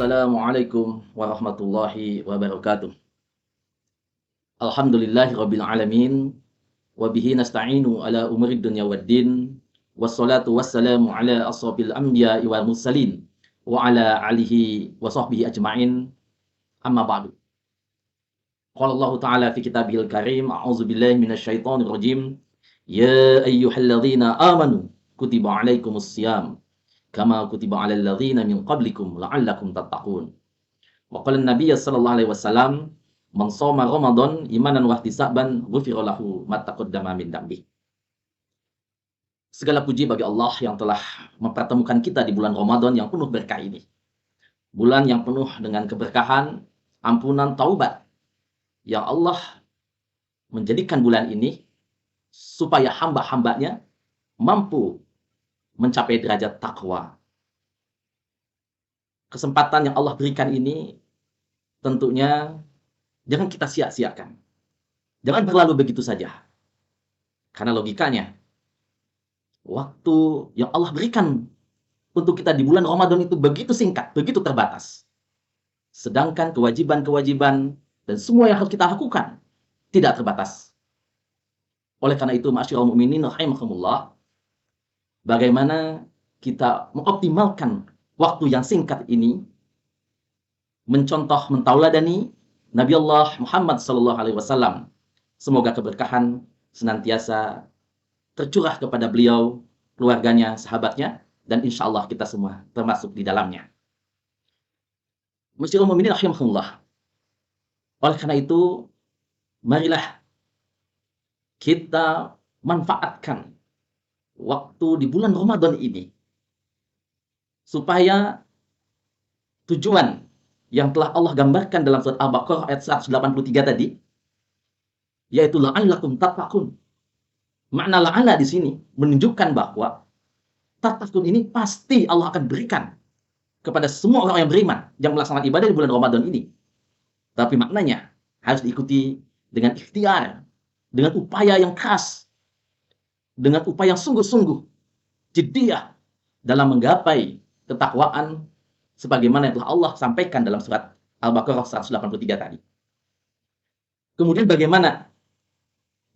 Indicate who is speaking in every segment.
Speaker 1: Assalamualaikum warahmatullahi wabarakatuh. Alhamdulillahi rabbil alamin. Wa bihi nasta'inu ala umurid dunya waddin. Wassalatu wassalamu ala asrafil anbiya'i wal mursalin. Wa ala alihi wa sahbihi ajma'in. Amma ba'du. Qala Allah Ta'ala fi kitabihil karim. A'udzu billahi minasyaitonir rajim. Ya ayyuhalladzina amanu kutiba alaikumus siyam kama kutiba alal ladzina min qablikum la'allakum tattaqun. Wa qala an-nabiy sallallahu alaihi wasallam, man shoma ramadan imanan wa ihtisaban ghufira lahu ma taqaddama min dambi. Segala puji bagi Allah yang telah mempertemukan kita di bulan Ramadan yang penuh berkah ini. Bulan yang penuh dengan keberkahan, ampunan, taubat. Yang Allah menjadikan bulan ini supaya hamba-hambanya mampu mencapai derajat takwa. Kesempatan yang Allah berikan ini tentunya jangan kita sia-siakan. Jangan berlalu begitu saja. Karena logikanya, waktu yang Allah berikan untuk kita di bulan Ramadan itu begitu singkat, begitu terbatas. Sedangkan kewajiban-kewajiban dan semua yang harus kita lakukan tidak terbatas. Oleh karena itu, ma'asyiral mu'minin rahimakumullah, bagaimana kita mengoptimalkan waktu yang singkat ini, mencontoh, mentauladani Nabi Allah Muhammad sallallahu alaihi wasallam. Semoga keberkahan senantiasa tercurah kepada beliau, keluarganya, sahabatnya, dan insya Allah kita semua termasuk di dalamnya. Ma'asyiral mu'minin rahimakumullah. Oleh karena itu, marilah kita manfaatkan waktu di bulan Ramadan ini supaya tujuan yang telah Allah gambarkan dalam surat Al-Baqarah ayat 183 tadi, yaitu la'allakum tattaqun. Makna la'alla di sini menunjukkan bahwa tattaqun ini pasti Allah akan berikan kepada semua orang yang beriman yang melaksanakan ibadah di bulan Ramadan ini. Tapi maknanya harus diikuti dengan ikhtiar, dengan upaya yang keras, dengan upaya yang sungguh-sungguh, jiddiyah dalam menggapai ketakwaan sebagaimana yang telah Allah sampaikan dalam surat Al-Baqarah 183 tadi. Kemudian bagaimana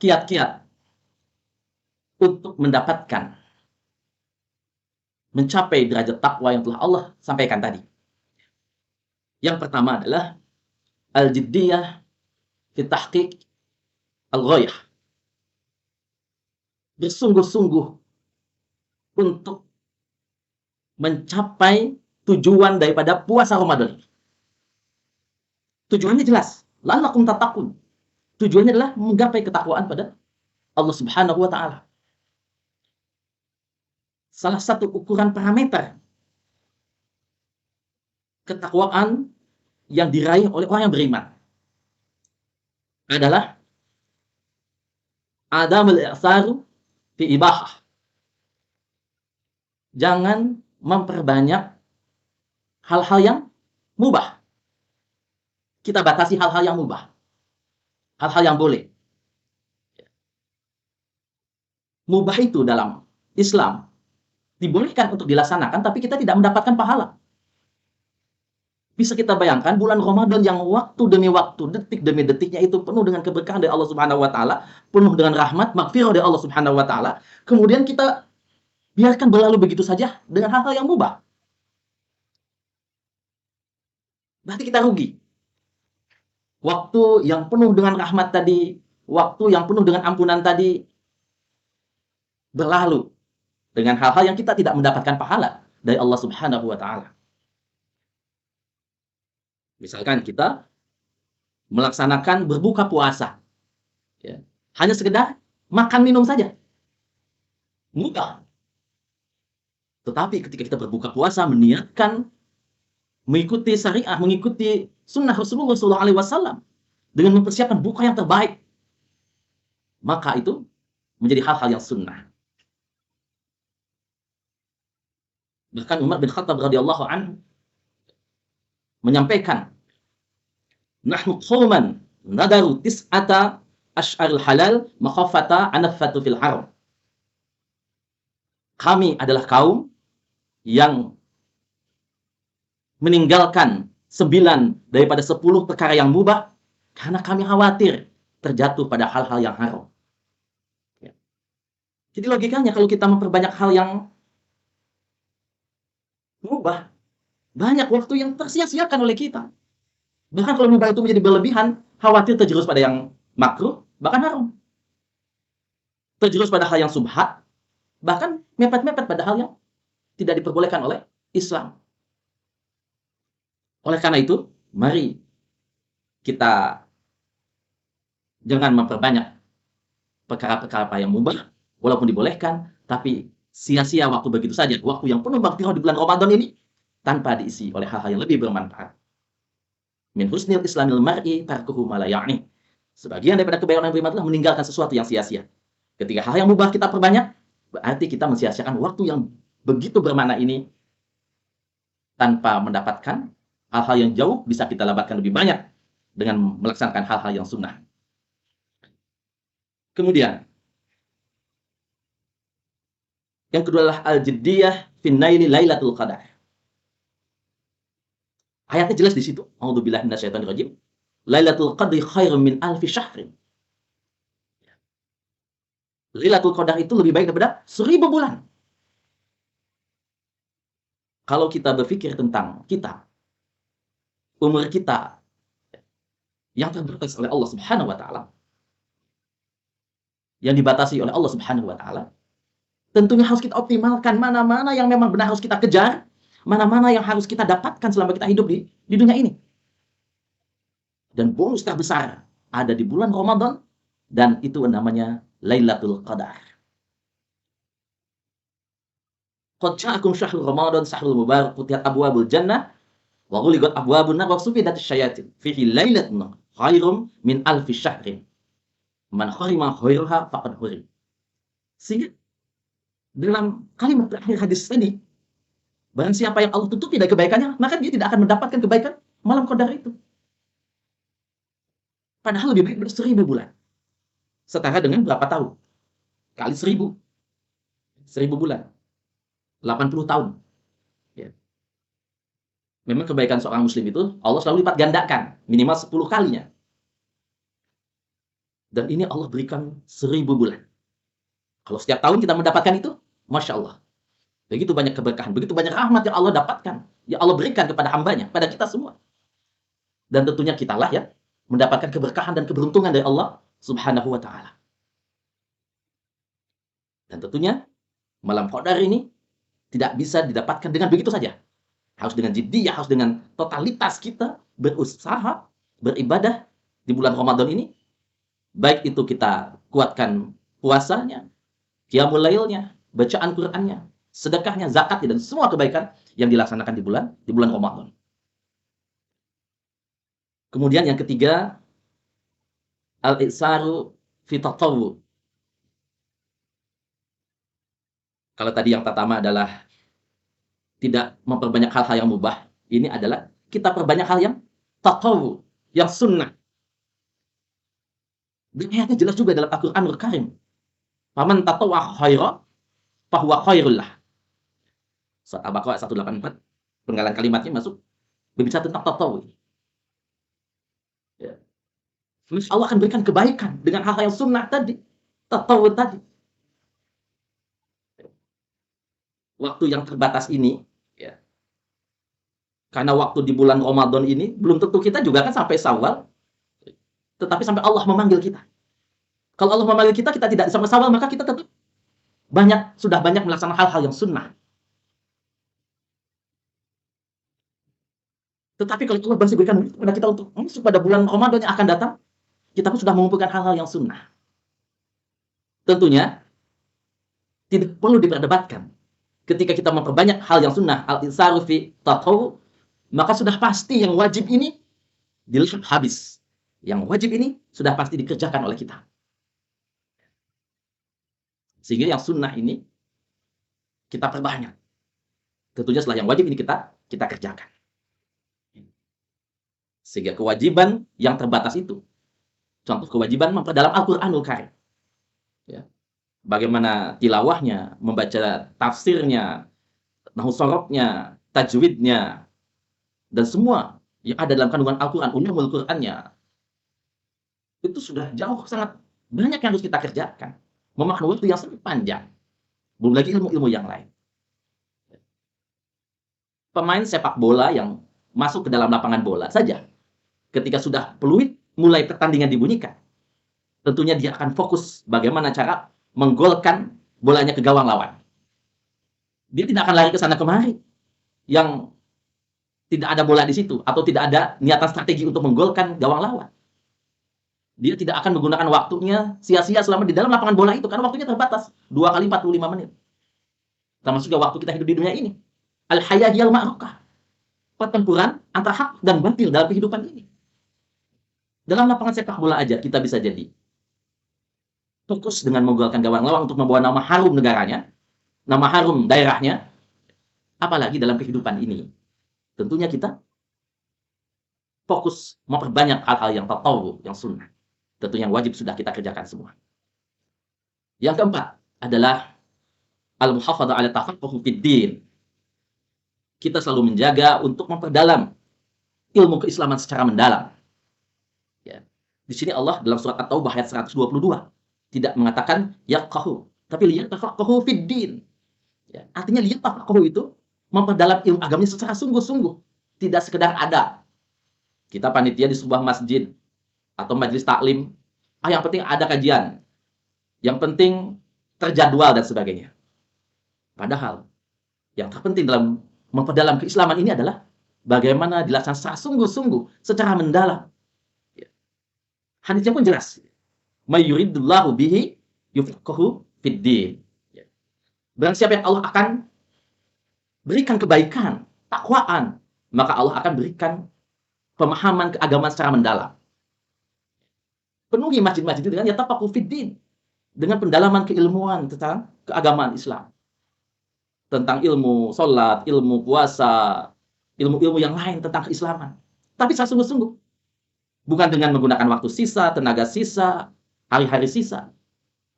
Speaker 1: kiat-kiat untuk mendapatkan, mencapai derajat takwa yang telah Allah sampaikan tadi. Yang pertama adalah al-jiddiyah fi tahqiq al-ghayah. Bersungguh-sungguh untuk mencapai tujuan daripada puasa Ramadan. Tujuannya jelas. La'allakum tattaqun. Tujuannya adalah menggapai ketakwaan pada Allah Subhanahu wa Ta'ala. Salah satu ukuran parameter ketakwaan yang diraih oleh orang yang beriman adalah adamul i'saru fi ibahah. Jangan memperbanyak hal-hal yang mubah. Kita batasi hal-hal yang mubah. Hal-hal yang boleh. Mubah itu dalam Islam dibolehkan untuk dilaksanakan, tapi kita tidak mendapatkan pahala. Bisa kita bayangkan bulan Ramadan yang waktu demi waktu, detik demi detiknya itu penuh dengan keberkahan dari Allah Subhanahu wa Ta'ala, penuh dengan rahmat, maghfirah dari Allah Subhanahu wa Ta'ala. Kemudian kita biarkan berlalu begitu saja dengan hal-hal yang mubah. Berarti kita rugi. Waktu yang penuh dengan rahmat tadi, waktu yang penuh dengan ampunan tadi, berlalu dengan hal-hal yang kita tidak mendapatkan pahala dari Allah Subhanahu wa Ta'ala. Misalkan kita melaksanakan berbuka puasa, ya, hanya sekedar makan minum saja, mudah. Tetapi ketika kita berbuka puasa, meniatkan mengikuti syariah, mengikuti sunnah Rasulullah SAW dengan mempersiapkan buka yang terbaik, maka itu menjadi hal-hal yang sunnah. Bahkan Umar bin Khattab radhiyallahu anhu menyampaikan, nahnu qauman nadaru tis'ata asy'aril halal makhafata anaffatu fil haram. Kami adalah kaum yang meninggalkan 9 daripada 10 perkara yang mubah karena kami khawatir terjatuh pada hal-hal yang haram. Ya. Jadi logikanya kalau kita memperbanyak hal yang mubah, banyak waktu yang tersia-siakan oleh kita. Bahkan kalau mubah itu menjadi berlebihan, khawatir terjerumus pada yang makruh, bahkan haram. Terjerumus pada hal yang subhat, bahkan mepet-mepet pada hal yang tidak diperbolehkan oleh Islam. Oleh karena itu, mari kita jangan memperbanyak perkara-perkara yang mubah, walaupun dibolehkan, tapi sia-sia waktu begitu saja. Waktu yang penuh bakti di bulan Ramadan ini, tanpa diisi oleh hal-hal yang lebih bermanfaat. Min husnil islamil mar'i tarkuhu ma la ya'ni. Sebagian daripada kebaikan yang beriman adalah meninggalkan sesuatu yang sia-sia. Ketika hal yang mubah kita perbanyak, berarti kita mensia-siakan waktu yang begitu bermakna ini tanpa mendapatkan hal-hal yang jauh bisa kita dapatkan lebih banyak dengan melaksanakan hal-hal yang sunnah. Kemudian, yang kedua adalah al-jiddiyah fin naili lailatul qadar. Ayatnya jelas di situ. A'udzubillahi minasyaitonir rajim. Lailatul qadri khairum min alfi syahrin. Lailatul qadar itu lebih baik daripada 1000 bulan. Kalau kita berpikir tentang kita, umur kita yang terbatas oleh Allah Subhanahu wa taala, yang dibatasi oleh Allah Subhanahu wa taala, tentunya harus kita optimalkan mana-mana yang memang benar harus kita kejar, mana-mana yang harus kita dapatkan selama kita hidup di dunia ini. Dan bonus terbesar ada di bulan Ramadan, dan itu namanya Lailatul Qadar. Qad ja'akum syahrul Ramadan syahrul mubarak futihat abwabul jannah wa ghuliqat abwabun nar wa sufidatis syayatin fihi lailatun khairum min alfi syahrin. Man kharima khairaha faqad hurim. Sehingga dalam kalimat terakhir hadis tadi, barang siapa yang Allah tutupi dari kebaikannya, maka dia tidak akan mendapatkan kebaikan malam qadar itu. Padahal lebih baik dari 1000 bulan. Setara dengan berapa tahun? Kali 1000. 1000 bulan. 80 tahun. Ya. Memang kebaikan seorang muslim itu Allah selalu lipat gandakan. Minimal 10 kalinya. Dan ini Allah berikan 1000 bulan. Kalau setiap tahun kita mendapatkan itu, Masya Allah. Begitu banyak keberkahan, begitu banyak rahmat yang Allah dapatkan. Yang Allah berikan kepada hambanya, pada kita semua. Dan tentunya kitalah ya, mendapatkan keberkahan dan keberuntungan dari Allah Subhanahu wa ta'ala. Dan tentunya, malam qadar ini tidak bisa didapatkan dengan begitu saja. Harus dengan jiddiyah, harus dengan totalitas kita berusaha, beribadah di bulan Ramadan ini. Baik itu kita kuatkan puasanya, qiyamul lailnya, bacaan Qur'annya, sedekahnya, zakatnya, dan semua kebaikan yang dilaksanakan di bulan Ramadan. Kemudian yang ketiga, al-iksaru fi tatawwu. Kalau tadi yang pertama adalah tidak memperbanyak hal-hal yang mubah, ini adalah kita perbanyak hal yang tatawwu, yang sunnah. Dan ayatnya jelas juga dalam Al-Qur'anul Karim. Faman tatawwa khaira fahuwa khairul lah. Surat Al-Baqarah 184, penggalan kalimatnya masuk berbicara tentang tatawwu. Ya. Allah akan berikan kebaikan dengan hal-hal yang sunnah tadi, tatawwu tadi. Waktu yang terbatas ini, ya, karena waktu di bulan Ramadan ini belum tentu kita juga kan sampai Syawal, tetapi sampai Allah memanggil kita. Kalau Allah memanggil kita, kita tidak sampai Syawal, maka kita tetap sudah banyak melaksanakan hal-hal yang sunnah. Tetapi kalau Allah masih berikan kepada kita untuk masuk pada bulan Ramadan yang akan datang, kita pun sudah mengumpulkan hal-hal yang sunnah. Tentunya tidak perlu diperdebatkan. Ketika kita memperbanyak hal yang sunnah, al-insaru fi tatawwu, maka sudah pasti yang wajib ini dilahap habis. Yang wajib ini sudah pasti dikerjakan oleh kita. Sehingga yang sunnah ini kita perbanyak. Tentunya setelah yang wajib ini kita kerjakan. Sehingga kewajiban yang terbatas itu, contoh kewajiban dalam Al-Qur'anul Karim. Ya. Bagaimana tilawahnya, membaca tafsirnya, nahwu sorofnya, tajwidnya, dan semua yang ada dalam kandungan Al-Quran, ulumul Qurannya, itu sudah jauh sangat banyak yang harus kita kerjakan. Memakan waktu yang sangat panjang. Belum lagi ilmu-ilmu yang lain. Pemain sepak bola yang masuk ke dalam lapangan bola saja, ketika sudah peluit mulai pertandingan dibunyikan, tentunya dia akan fokus bagaimana cara menggolkan bolanya ke gawang lawan. Dia tidak akan lari ke sana kemari yang tidak ada bola di situ atau tidak ada niatan strategi untuk menggolkan gawang lawan. Dia tidak akan menggunakan waktunya sia-sia selama di dalam lapangan bola itu karena waktunya terbatas 2 kali 45 menit. Termasuk juga waktu kita hidup di dunia ini. Al-hayah yal ma'rukah. Pertempuran antara hak dan batil dalam kehidupan ini. Dalam lapangan sepak bola aja kita bisa jadi fokus dengan menggolkan gawang lawan untuk membawa nama harum negaranya, nama harum daerahnya, apalagi dalam kehidupan ini. Tentunya kita fokus memperbanyak hal-hal yang tatawwu, yang sunnah. Tentu yang wajib sudah kita kerjakan semua. Yang keempat adalah al-muhafadzah 'ala tafaqquh fid din. Kita selalu menjaga untuk memperdalam ilmu keislaman secara mendalam. Ya. Di sini Allah dalam surat At-Taubah ayat 122 tidak mengatakan yaqahu, tapi liyatafaqahu fid din. Ya. Artinya liyatafaqahu itu memperdalam ilmu agamanya secara sungguh-sungguh, tidak sekedar ada. Kita panitia di sebuah masjid atau majelis taklim, yang penting ada kajian, yang penting terjadwal dan sebagainya. Padahal yang terpenting dalam memperdalam keislaman ini adalah bagaimana dilaksanakan secara sungguh-sungguh, secara mendalam. Ya. Hadisnya pun jelas. May yuridullahu bihi yufiqhuhu fid din. Ya. Barang siapa yang Allah akan berikan kebaikan, takwaan, maka Allah akan berikan pemahaman keagamaan secara mendalam. Penuhi masjid-masjid itu dengan yatafaqahu fid din, dengan pendalaman keilmuan tentang keagamaan Islam. Tentang ilmu sholat, ilmu puasa, ilmu-ilmu yang lain tentang keislaman. Tapi saya sungguh-sungguh. Bukan dengan menggunakan waktu sisa, tenaga sisa, hari-hari sisa.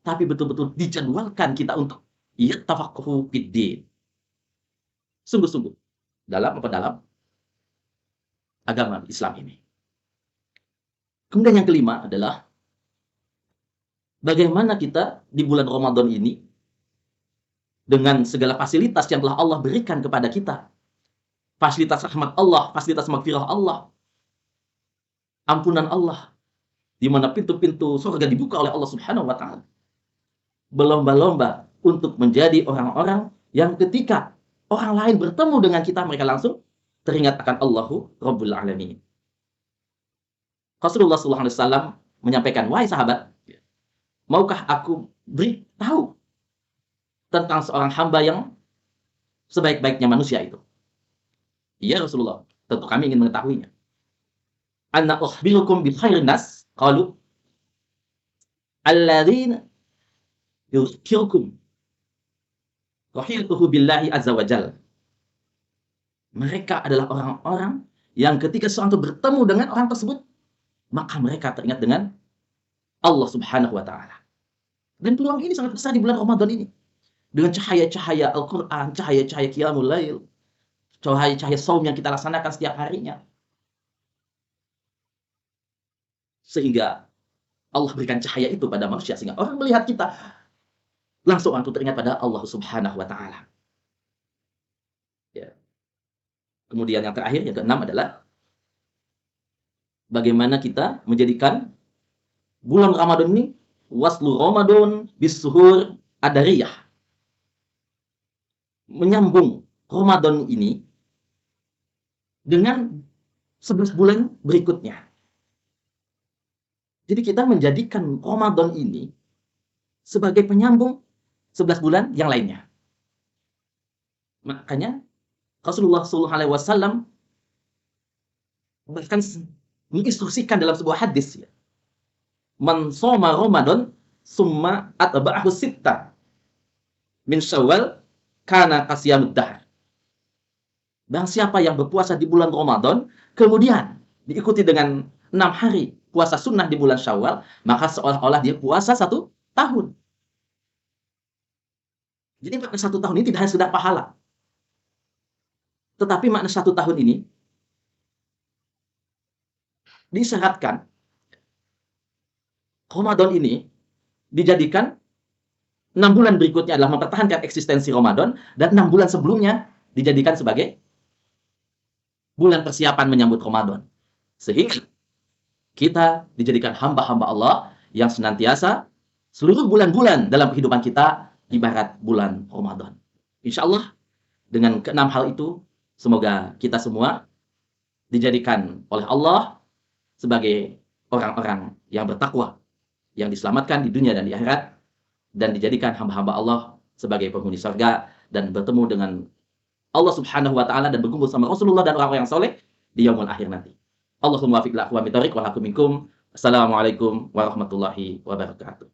Speaker 1: Tapi betul-betul dijadwalkan kita untuk yattafaqahu fid din. Sungguh-sungguh. Dalam agama Islam ini. Kemudian yang kelima adalah bagaimana kita di bulan Ramadan ini dengan segala fasilitas yang telah Allah berikan kepada kita. Fasilitas rahmat Allah, fasilitas magfirah Allah, ampunan Allah, di mana pintu-pintu surga dibuka oleh Allah Subhanahu wa taala. Berlomba-lomba untuk menjadi orang-orang yang ketika orang lain bertemu dengan kita, mereka langsung teringat akan Allahu Rabbul Alamin. Rasulullah SAW menyampaikan, wahai sahabat, maukah aku beritahu tentang seorang hamba yang sebaik-baiknya manusia itu? Iya Rasulullah, tentu kami ingin mengetahuinya. Anna ukhbirukum bi khairin nas, qalu alladzina yuzkirukum rahiltuhu billahi azza wa jalla. Mereka adalah orang-orang yang ketika seorang itu bertemu dengan orang tersebut, maka mereka teringat dengan Allah Subhanahu wa taala. Dan peluang ini sangat besar di bulan Ramadan ini. Dengan cahaya-cahaya Al-Quran, cahaya-cahaya Qiyamul Lail, cahaya-cahaya saum yang kita laksanakan setiap harinya. Sehingga Allah berikan cahaya itu pada manusia, sehingga orang melihat kita, langsung orang itu teringat pada Allah Subhanahu wa taala. Ya. Kemudian yang terakhir, yang keenam adalah bagaimana kita menjadikan bulan Ramadan ini waslu Ramadan bisuhur adariyah. Menyambung Ramadan ini dengan 11 bulan berikutnya. Jadi kita menjadikan Ramadan ini sebagai penyambung 11 bulan yang lainnya. Makanya Rasulullah SAW bahkan menginstruksikan dalam sebuah hadis, ya, man shoma Ramadan summa atba'ahu sitta min Syawal kana qasiyamud dahr. Dan siapa yang berpuasa di bulan Ramadan kemudian diikuti dengan 6 hari puasa sunnah di bulan Syawal, maka seolah-olah dia puasa 1 tahun. Jadi makna 1 tahun ini tidak hanya sekedar pahala, tetapi makna 1 tahun ini disyaratkan Ramadan ini dijadikan 6 bulan berikutnya adalah mempertahankan eksistensi Ramadan, dan 6 bulan sebelumnya dijadikan sebagai bulan persiapan menyambut Ramadan. Sehingga kita dijadikan hamba-hamba Allah yang senantiasa seluruh bulan-bulan dalam kehidupan kita ibarat bulan Ramadan. Insya Allah dengan keenam hal itu, semoga kita semua dijadikan oleh Allah sebagai orang-orang yang bertakwa, yang diselamatkan di dunia dan di akhirat, dan dijadikan hamba-hamba Allah sebagai penghuni surga dan bertemu dengan Allah Subhanahu wa taala dan berkumpul sama Rasulullah dan orang-orang yang soleh di yaumul akhir nanti. Allahumma wafiq li aqwamit thoriq wa lakum minkum. Assalamualaikum warahmatullahi wabarakatuh.